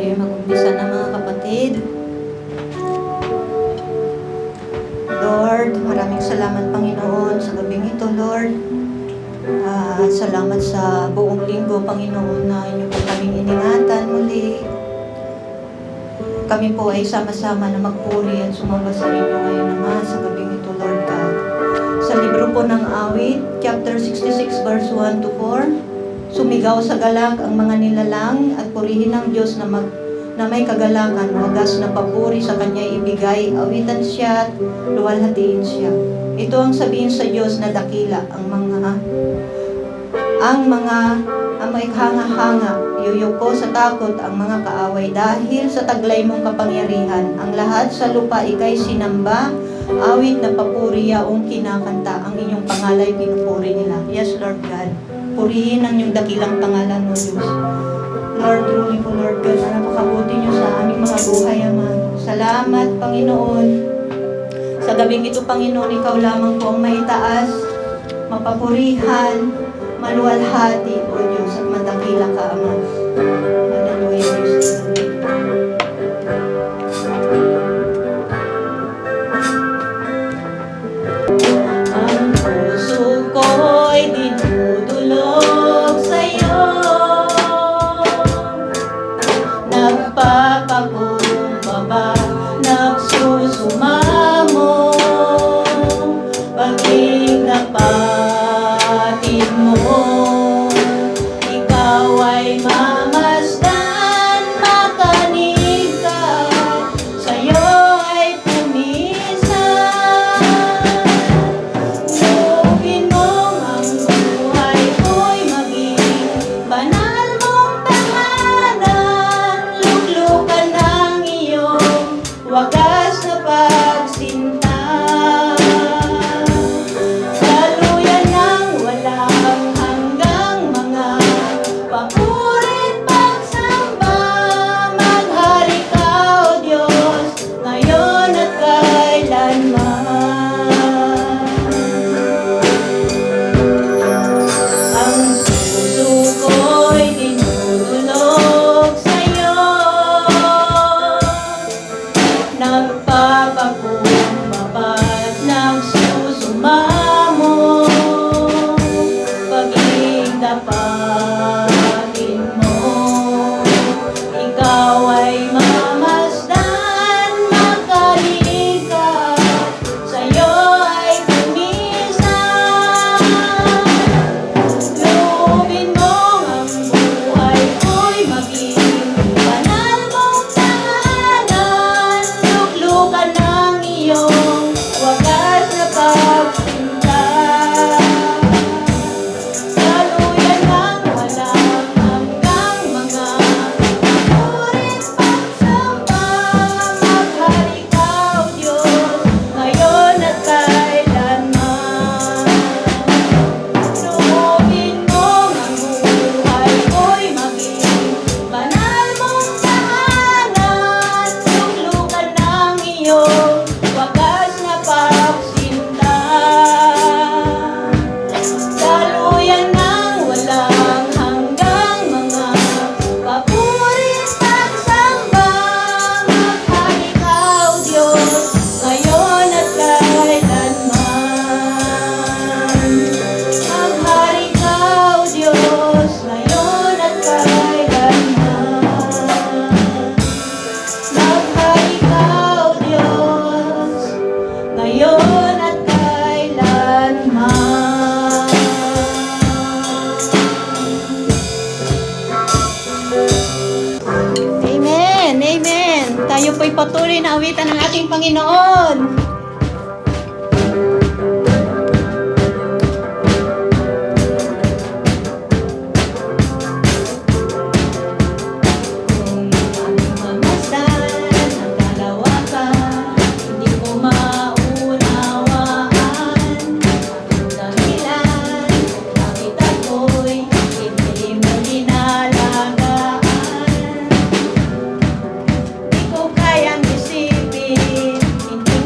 tayo mag-umpisa na mga kapatid. Lord, maraming salamat Panginoon sa gabing ito, Lord. At salamat sa buong linggo, Panginoon, na inyo po kaming iningatan muli. Kami po ay sama-sama na magpuri at sumamba sa inyo ngayon naman sa gabing ito, Lord God. Sa libro po ng Awit, chapter 66, verse 1 to 4, sumigaw sa galak ang mga nilalang at purihin ang Diyos na may kagalakan, wagas na papuri sa Kanya ibigay, awitan siya at luwalhatiin siya. Ito ang sabihin sa Diyos na dakila, ang may hanga-hanga, yuyuko sa takot ang mga kaaway dahil sa taglay mong kapangyarihan. Ang lahat sa lupa ikay sinamba, awit na papuri yaong kinakanta, ang inyong pangalay pinupuri nila. Yes, Lord God. Purihin ang iyong dakilang pangalan mo, Diyos. Lord, truly po, Lord God, na napakabuti niyo sa aming mga buhay, Ama. Salamat, Panginoon. Sa gabing ito, Panginoon, ikaw lamang po ang maitaas, mapapurihan, maluwalhati, O Diyos, at madakila ka, Ama. Hallelujah, Diyos. Ang puso ko'y dinudulog sa'yo, nagpapakumbaba, nagsusumamo, pag-ibig na patin mo, ikaw ay mamasdan, makanig ka, sa'yo ay pumisan. Lubin mong ang buhay ko'y maging banal mong tahanan, luglukan ng iyong wagas na pagsinta. Daluyan ng walang hanggang mga papurit pagsamba, maghari ka, O Diyos, ngayon at kailanman. Ang puso ko'y dinudulog sa'yo, nagpapakumbaba at nagsusumamo, pag-ibig dapatin mo, ikaw ay mamasdan, makalig ka, sa'yo ay pumisan. Lubin mong ang buhay ko'y maging banal mong tahanan, luglukan ng iyong wagas na pagsinta. Daluyan ng walang hanggang mga papurit pagsamba, maghari ka, O Diyos, ngayon at kailanman. Lubin mong ang buhay ko'y maging banal mong tahanan, luglukan ng iyong wagas na pagsinta. Daluyan ng walang hanggang mga papurit pagsamba, maghari ka, O Diyos, ngayon at kailanman. Maghari ka, O Diyos, ngayon at kailanman. Maghari ka, O Diyos, ngayon at kailanman. Amen, amen. Tayo po'y patuloy na awitan ng ating Panginoon. Kung aming mamasdan ang kalawakan, hindi ko maunawaan ang dahilan bakit ako'y hindi mo inalagaan. Di ko kayang isipin, hindi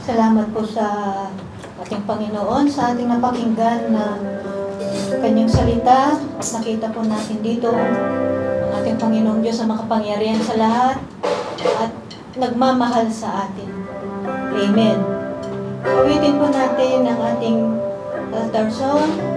Salamat po sa ating Panginoon, sa ating napakinggan na kanyang salita. Nakita po natin dito ang ating Panginoong Diyos na makapangyarihan sa lahat at nagmamahal sa atin. Amen. Awitin po natin ang ating altar song.